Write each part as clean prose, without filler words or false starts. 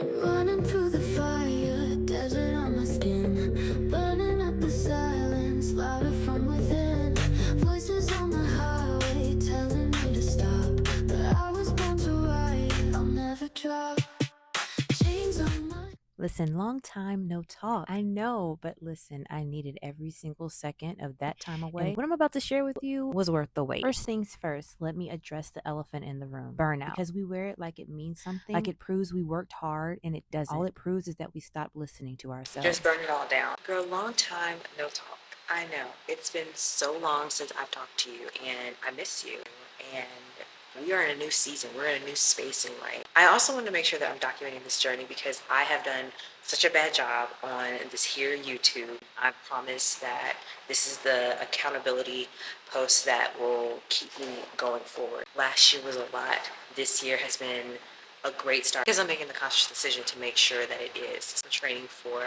Running through the fire, desert on my skin, burning up the silence, louder from within. Voices on the highway telling me to stop, but I was born to ride, I'll never drop. Chains on my Listen, long time no talk. I know, but listen, I needed every single second of that time away. And what I'm about to share with you was worth the wait. First things first, let me address the elephant in the room, burnout. Because we wear it like it means something, like it proves we worked hard, and it doesn't. All it proves is that we stopped listening to ourselves. Just burn it all down. Girl, long time no talk. I know. It's been so long since I've talked to you, and I miss you. And we are in a new season. We're in a new space in life. I also want to make sure that I'm documenting this journey because I have done such a bad job on this here YouTube. I promise that this is the accountability post that will keep me going forward. Last year was a lot. This year has been a great start because I'm making the conscious decision to make sure that it is. I'm training for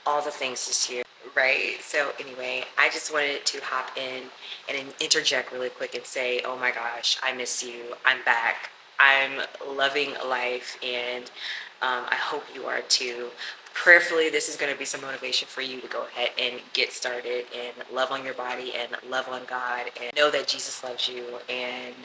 all the things this year, right? So anyway, I just wanted to hop in and interject really quick and say, oh my gosh, I miss you. I'm back. I'm loving life, and I hope you are too. Prayerfully, this is going to be some motivation for you to go ahead and get started and love on your body and love on God and know that Jesus loves you and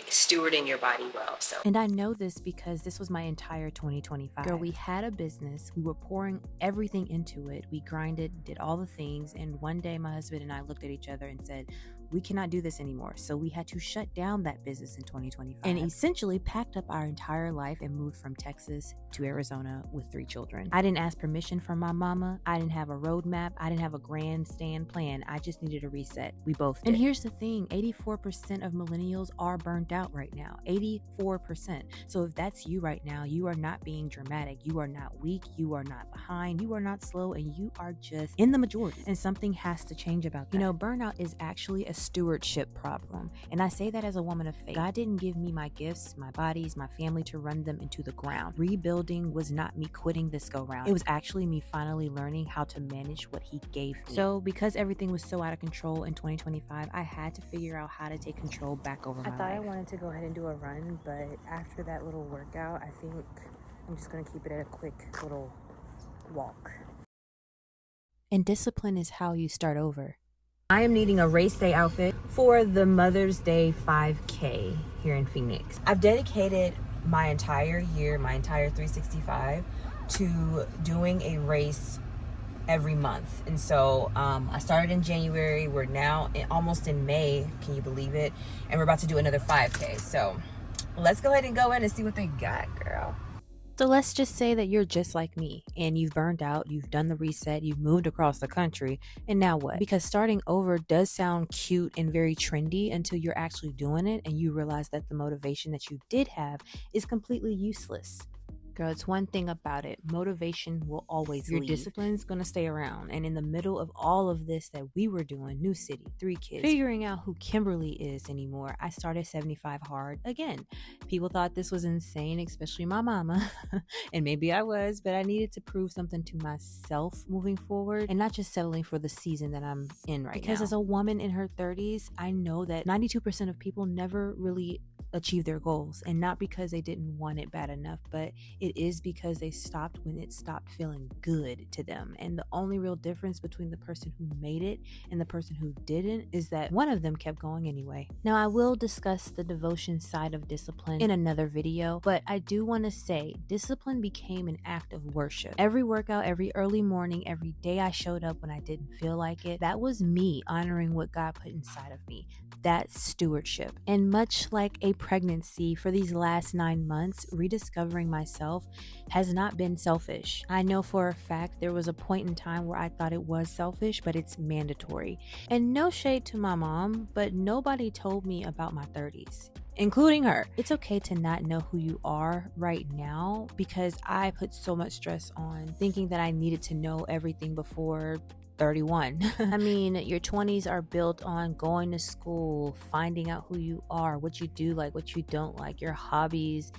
stewarding your body well. So, And I know this because this was my entire 2025. Girl, we had a business. We were pouring everything into it. We grinded, did all the things. And one day my husband and I looked at each other and said, we cannot do this anymore. So we had to shut down that business in 2025 and essentially packed up our entire life and moved from Texas to Arizona with 3 children. I didn't ask permission from my mama. I didn't have a roadmap. I didn't have a grandstand plan. I just needed a reset. We both did. And here's the thing, 84% of millennials are burnt out right now. 84%. So if that's you right now, you are not being dramatic. You are not weak. You are not behind. You are not slow. And you are just in the majority. And something has to change about that. You know, burnout is actually a stewardship problem. And I say that as a woman of faith. God didn't give me my gifts, my bodies, my family to run them into the ground. Rebuilding was not me quitting this go round. It was actually me finally learning how to manage what he gave me. So because everything was so out of control in 2025, I had to figure out how to take control back over my life. I thought I wanted to go ahead and do a run, but after that little workout, I think I'm just going to keep it at a quick little walk. And discipline is how you start over. I am needing a race day outfit for the Mother's Day 5K here in Phoenix. I've dedicated my entire year, my entire 365 to doing a race every month. And so I started in January. We're now almost in May. Can you believe it? And we're about to do another 5K. So let's go ahead and go in and see what they got, girl. So let's just say that you're just like me and you've burned out, you've done the reset, you've moved across the country, and now what? Because starting over does sound cute and very trendy until you're actually doing it and you realize that the motivation that you did have is completely useless. Girl, it's one thing about it. Motivation will always leave. Your discipline's gonna stay around. And in the middle of all of this that we were doing, new city, 3 kids, figuring out who Kimberly is anymore, I started 75 hard again. People thought this was insane, especially my mama. And maybe I was, but I needed to prove something to myself moving forward and not just settling for the season that I'm in right now. Because as a woman in her 30s, I know that 92% of people never really achieve their goals, and not because they didn't want it bad enough, but it is because they stopped when it stopped feeling good to them. And the only real difference between the person who made it and the person who didn't is that one of them kept going anyway. Now, I will discuss the devotion side of discipline in another video, but I do want to say discipline became an act of worship. Every workout, every early morning, every day I showed up when I didn't feel like it, that was me honoring what God put inside of me. That's stewardship. And much like a pregnancy, for these last 9 months, rediscovering myself has not been selfish. I know for a fact there was a point in time where I thought it was selfish, but it's mandatory. And no shade to my mom, but nobody told me about my 30s, including her. It's okay to not know who you are right now, because I put so much stress on thinking that I needed to know everything before 31. I mean, your 20s are built on going to school, finding out who you are, what you do like, what you don't like, your hobbies,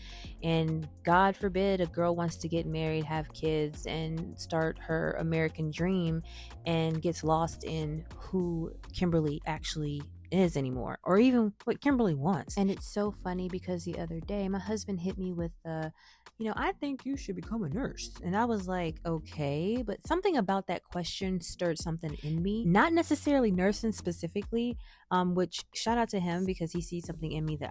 and God forbid a girl wants to get married, have kids, and start her American dream and gets lost in who Kimberly actually is anymore, or even what Kimberly wants. And it's so funny because the other day my husband hit me with I think you should become a nurse. And I was like, okay, but something about that question stirred something in me. Not necessarily nursing specifically, which shout out to him because he sees something in me that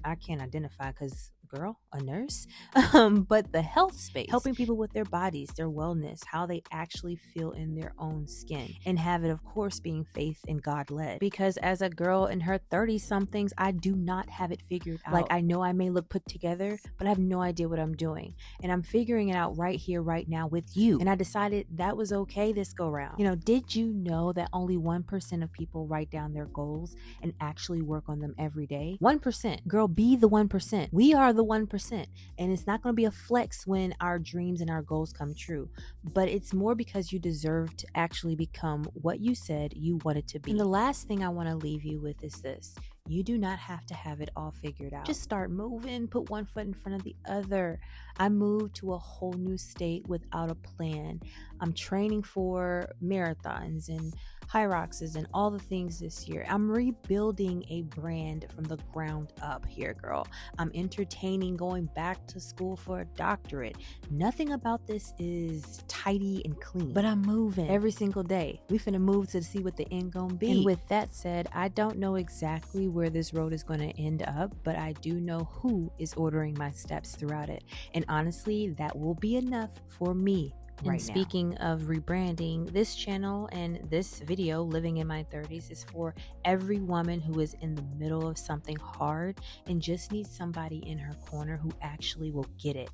I can't identify because girl, a nurse. But the health space, helping people with their bodies, their wellness, how they actually feel in their own skin, and have it, of course, being faith and God led. Because as a girl in her 30s somethings, I do not have it figured out. Like, I know I may look put together, but I have no idea what I'm doing. And I'm figuring it out right here, right now with you. And I decided that was okay this go round. Did you know that only 1% of people write down their goals and actually work on them every day? 1%. Girl, be the 1%. We are the 1%. And it's not going to be a flex when our dreams and our goals come true. But it's more because you deserve to actually become what you said you wanted to be. And the last thing I want to leave you with is this. You do not have to have it all figured out. Just start moving, put one foot in front of the other. I moved to a whole new state without a plan. I'm training for marathons and high rocks and all the things this year. I'm rebuilding a brand from the ground up here, girl. I'm entertaining going back to school for a doctorate. Nothing about this is tidy and clean, but I'm moving every single day. We finna move to see what the end gonna be. And with that said, I don't know exactly where this road is gonna end up, but I do know who is ordering my steps throughout it. And honestly, that will be enough for me. And speaking of rebranding, this channel and this video, Living in My 30s, is for every woman who is in the middle of something hard and just needs somebody in her corner who actually will get it.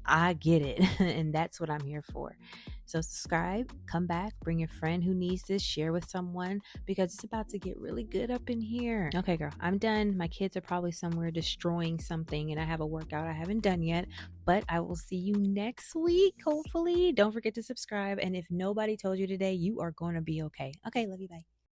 I get it, and that's what I'm here for. So subscribe, come back, bring your friend who needs this, share with someone, because it's about to get really good up in here. Okay, girl, I'm done. My kids are probably somewhere destroying something, and I have a workout I haven't done yet, but I will see you next week, hopefully. Don't forget to subscribe, and if nobody told you today, you are going to be okay. Okay, love you, bye.